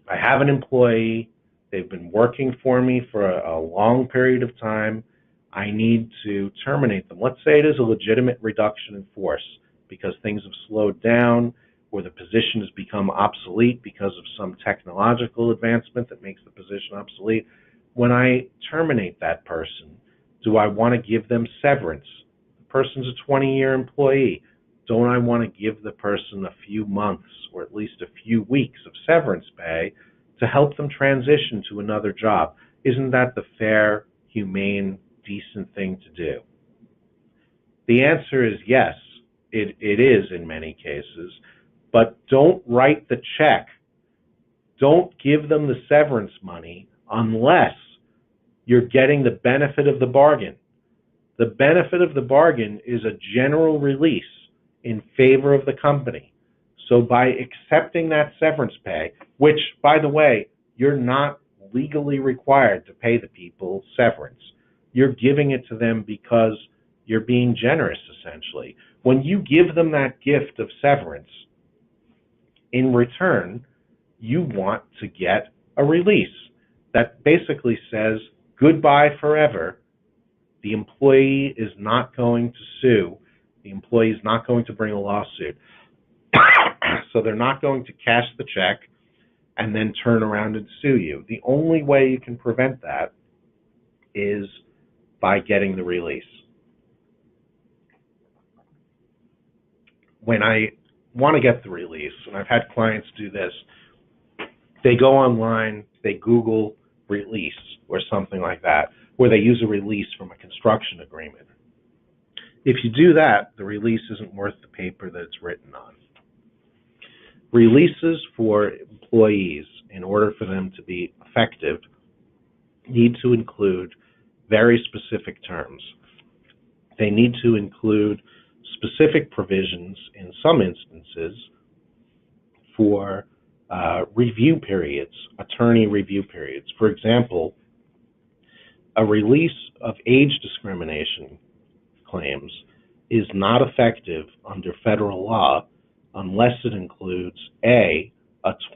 I have an employee, they've been working for me for a long period of time. I need to terminate them. Let's say it is a legitimate reduction in force because things have slowed down or the position has become obsolete because of some technological advancement that makes the position obsolete. When I terminate that person, do I want to give them severance? The person's a 20-year employee. Don't I want to give the person a few months or at least a few weeks of severance pay to help them transition to another job? Isn't that the fair, humane, decent thing to do? The answer is yes, it is in many cases, but don't write the check. Don't give them the severance money unless you're getting the benefit of the bargain. The benefit of the bargain is a general release in favor of the company. So by accepting that severance pay, which, by the way, you're not legally required to pay the people severance. You're giving it to them because you're being generous, essentially. When you give them that gift of severance, in return, you want to get a release that basically says, goodbye forever. The employee is not going to sue. The employee is not going to bring a lawsuit. So they're not going to cash the check and then turn around and sue you. The only way you can prevent that is by getting the release. When I want to get the release, and I've had clients do this, They go online, they Google release or something like that, or they use a release from a construction agreement. If you do that, the release isn't worth the paper that it's written on. Releases for employees, in order for them to be effective, need to include very specific terms. They need to include specific provisions, in some instances, for review periods, attorney review periods. For example, a release of age discrimination claims is not effective under federal law unless it includes a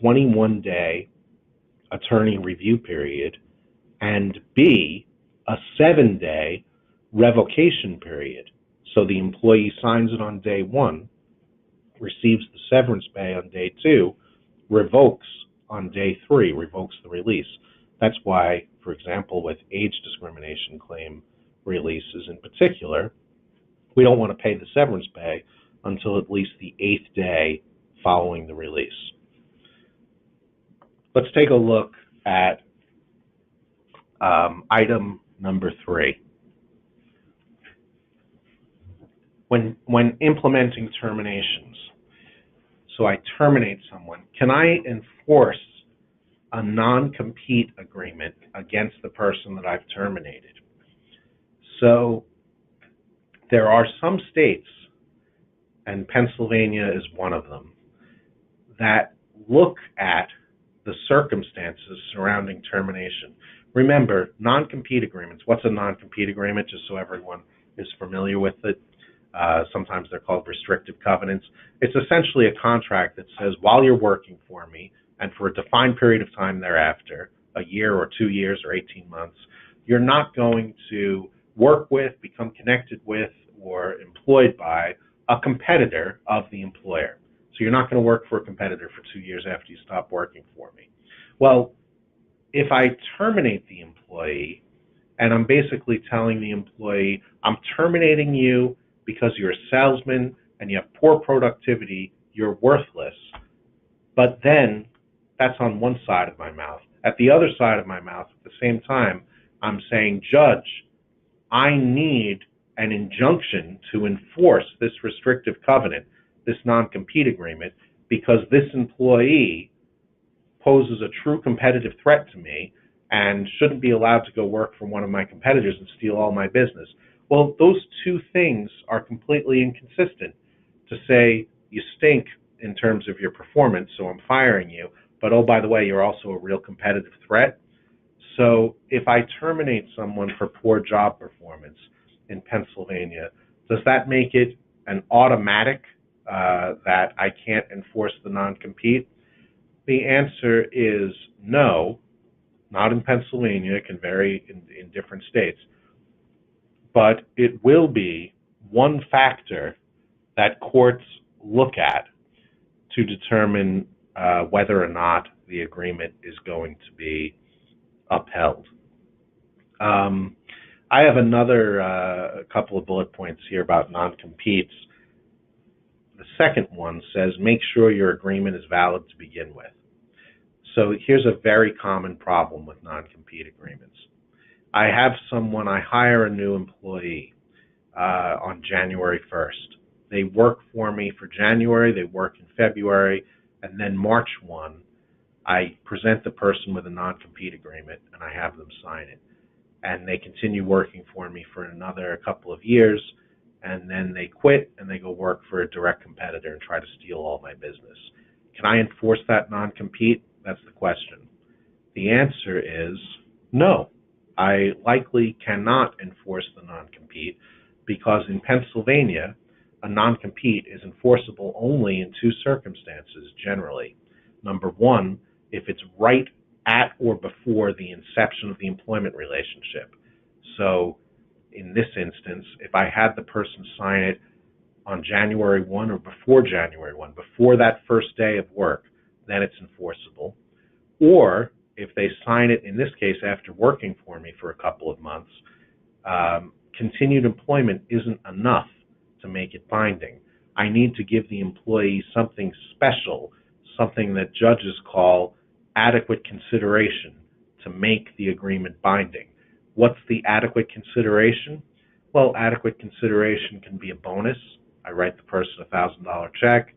21-day attorney review period, and B, a 7-day revocation period. So the employee signs it on day 1, receives the severance pay on day 2, revokes on day 3, revokes the release. That's why, for example, with age discrimination claim releases in particular, we don't want to pay the severance pay until at least the 8th day following the release. Let's take a look at item number 3. When implementing terminations, so I terminate someone, can I enforce a non-compete agreement against the person that I've terminated? So there are some states, and Pennsylvania is one of them, that look at the circumstances surrounding termination. Remember, non-compete agreements. What's a non-compete agreement? Just so everyone is familiar with it. Sometimes they're called restrictive covenants. It's essentially a contract that says while you're working for me and for a defined period of time thereafter, a year or 2 years or 18 months, you're not going to work with, become connected with, or employed by a competitor of the employer. So you're not going to work for a competitor for 2 years after you stop working for me. Well, if I terminate the employee, and I'm basically telling the employee, I'm terminating you because you're a salesman and you have poor productivity, you're worthless. But then that's on one side of my mouth. At the other side of my mouth, at the same time, I'm saying, Judge, I need an injunction to enforce this restrictive covenant, this non-compete agreement, because this employee poses a true competitive threat to me and shouldn't be allowed to go work for one of my competitors and steal all my business. Well, those two things are completely inconsistent. To say you stink in terms of your performance, so I'm firing you, but oh, by the way, you're also a real competitive threat. So if I terminate someone for poor job performance in Pennsylvania, does that make it an automatic that I can't enforce the non-compete? The answer is no, not in Pennsylvania. It can vary in different states. But it will be one factor that courts look at to determine whether or not the agreement is going to be upheld. I have another couple of bullet points here about non-competes. The second one says, make sure your agreement is valid to begin with. So here's a very common problem with non-compete agreements. I hire a new employee on January 1st. They work for me for January, they work in February, and then March 1, I present the person with a non-compete agreement and I have them sign it. And they continue working for me for another couple of years, and then they quit and they go work for a direct competitor and try to steal all my business. Can I enforce that non-compete? That's the question. The answer is no. I likely cannot enforce the non-compete because in Pennsylvania, a non-compete is enforceable only in two circumstances generally. Number one, if it's right at or before the inception of the employment relationship. So in this instance, if I had the person sign it on January 1 or before January 1, before that first day of work, then it's enforceable. Or if they sign it, in this case, after working for me for a couple of months, continued employment isn't enough to make it binding. I need to give the employee something special, something that judges call adequate consideration to make the agreement binding. What's the adequate consideration? Well, adequate consideration can be a bonus. I write the person a $1,000 check.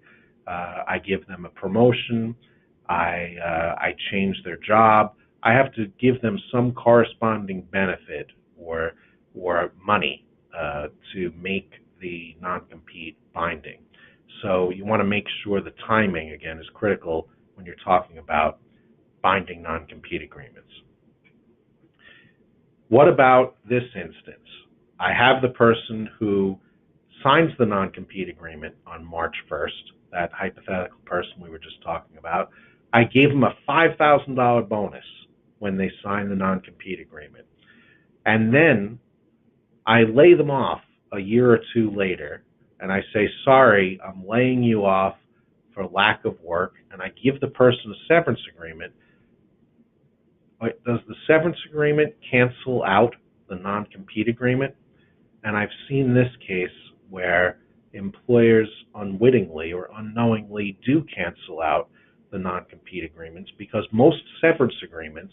I give them a promotion. I change their job. I have to give them some corresponding benefit or money to make the non-compete binding. So you want to make sure the timing, again, is critical when you're talking about binding non-compete agreements. What about this instance? I have the person who signs the non-compete agreement on March 1st, that hypothetical person we were just talking about. I gave them a $5,000 bonus when they signed the non-compete agreement. And then I lay them off a year or two later, and I say, sorry, I'm laying you off for lack of work, and I give the person a severance agreement. Does the severance agreement cancel out the non-compete agreement? And I've seen this case where employers unwittingly or unknowingly do cancel out the non-compete agreements because most severance agreements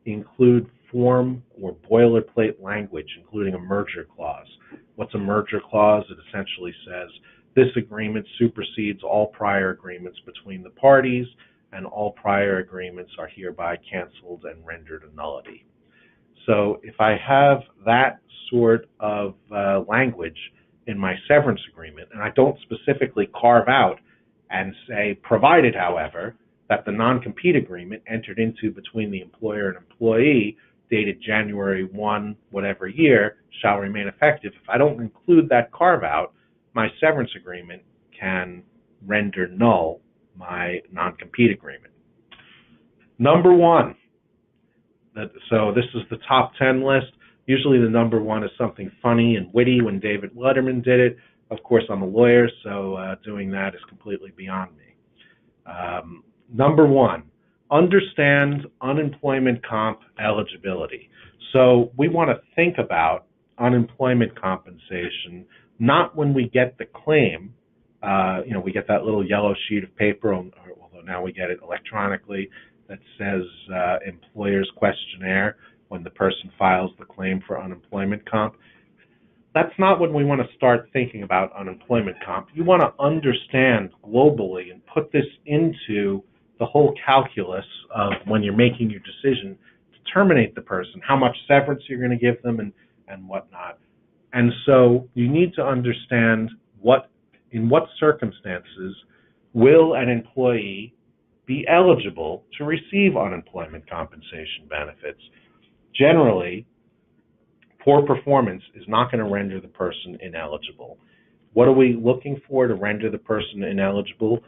include form or boilerplate language, including a merger clause. What's a merger clause? It essentially says this agreement supersedes all prior agreements between the parties, and all prior agreements are hereby canceled and rendered a nullity. So if I have that sort of language in my severance agreement, and I don't specifically carve out and say, provided, however, that the non-compete agreement entered into between the employer and employee dated January 1, whatever year, shall remain effective. If I don't include that carve-out, my severance agreement can render null my non-compete agreement. Number one, so this is the top 10 list. Usually the number one is something funny and witty when David Letterman did it. Of course, I'm a lawyer, so doing that is completely beyond me. Number one, understand unemployment comp eligibility. So we want to think about unemployment compensation, not when we get the claim. We get that little yellow sheet of paper, although now we get it electronically, that says employer's questionnaire when the person files the claim for unemployment comp. That's not when we want to start thinking about unemployment comp. You want to understand globally and put this into the whole calculus of when you're making your decision to terminate the person, how much severance you're going to give them and whatnot. And so you need to understand in what circumstances will an employee be eligible to receive unemployment compensation benefits. Generally, poor performance is not going to render the person ineligible. What are we looking for to render the person ineligible?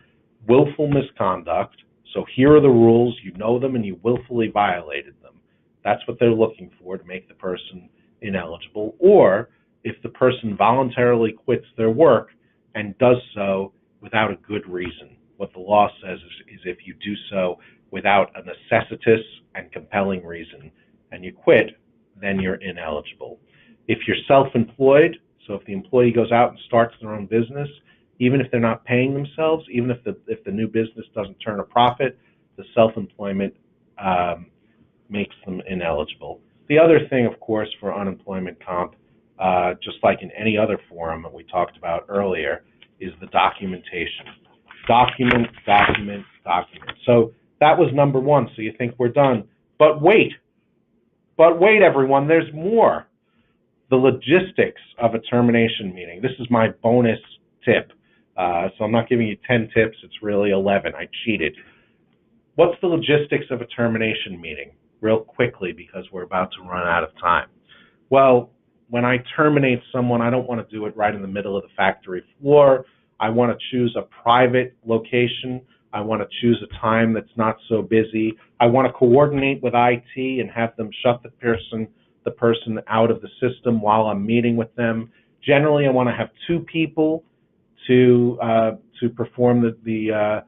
Willful misconduct. So here are the rules, you know them, and you willfully violated them. That's what they're looking for to make the person ineligible. Or if the person voluntarily quits their work and does so without a good reason. What the law says is if you do so without a necessitous and compelling reason and you quit, then you're ineligible. If you're self-employed, so if the employee goes out and starts their own business, even if they're not paying themselves, even if the new business doesn't turn a profit, the self-employment makes them ineligible. The other thing, of course, for unemployment comp, just like in any other forum that we talked about earlier, is the documentation. Document, document, document. So that was number one, so you think we're done. But wait, everyone, there's more. The logistics of a termination meeting. This is my bonus tip. So I'm not giving you 10 tips, it's really 11. I cheated. What's the logistics of a termination meeting? Real quickly, because we're about to run out of time. Well, when I terminate someone, I don't want to do it right in the middle of the factory floor. I want to choose a private location. I want to choose a time that's not so busy. I want to coordinate with IT and have them shut the person out of the system while I'm meeting with them. Generally, I want to have two people to perform the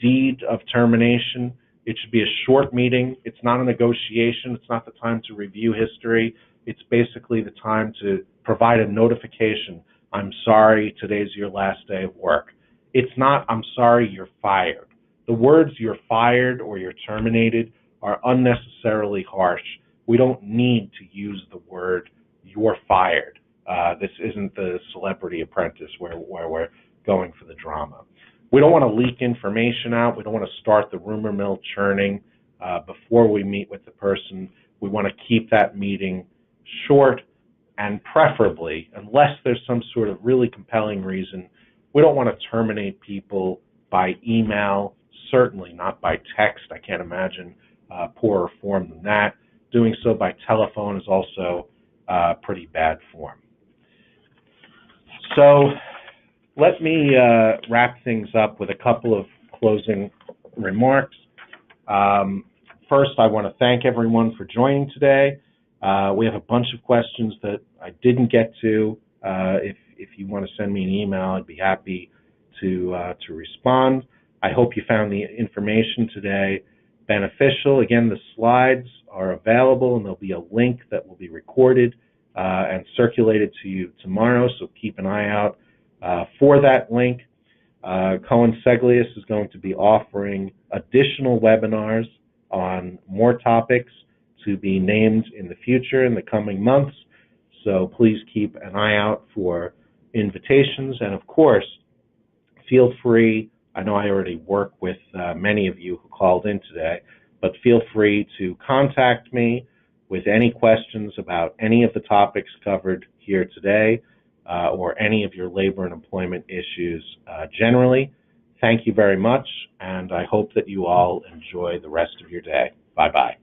deed of termination. It should be a short meeting. It's not a negotiation. It's not the time to review history. It's basically the time to provide a notification. I'm sorry, today's your last day of work. It's not, I'm sorry, you're fired. The words "you're fired" or "you're terminated" are unnecessarily harsh. We don't need to use the word "you're fired." This isn't the Celebrity Apprentice where we're going for the drama. We don't want to leak information out. We don't want to start the rumor mill churning before we meet with the person. We want to keep that meeting short, and preferably, unless there's some sort of really compelling reason, we don't want to terminate people by email, certainly not by text. I can't imagine poorer form than that. Doing so by telephone is also pretty bad form. So let me wrap things up with a couple of closing remarks. First, I want to thank everyone for joining today. We have a bunch of questions that I didn't get to. If you want to send me an email, I'd be happy to respond. I hope you found the information today beneficial. Again, the slides are available, and there'll be a link that will be recorded and circulated to you tomorrow, so keep an eye out for that link. Cohen Seglias is going to be offering additional webinars on more topics to be named in the future, in the coming months, so please keep an eye out for invitations. And of course, feel free, I know I already work with many of you who called in today, but feel free to contact me with any questions about any of the topics covered here today or any of your labor and employment issues generally. Thank you very much, and I hope that you all enjoy the rest of your day. Bye-bye.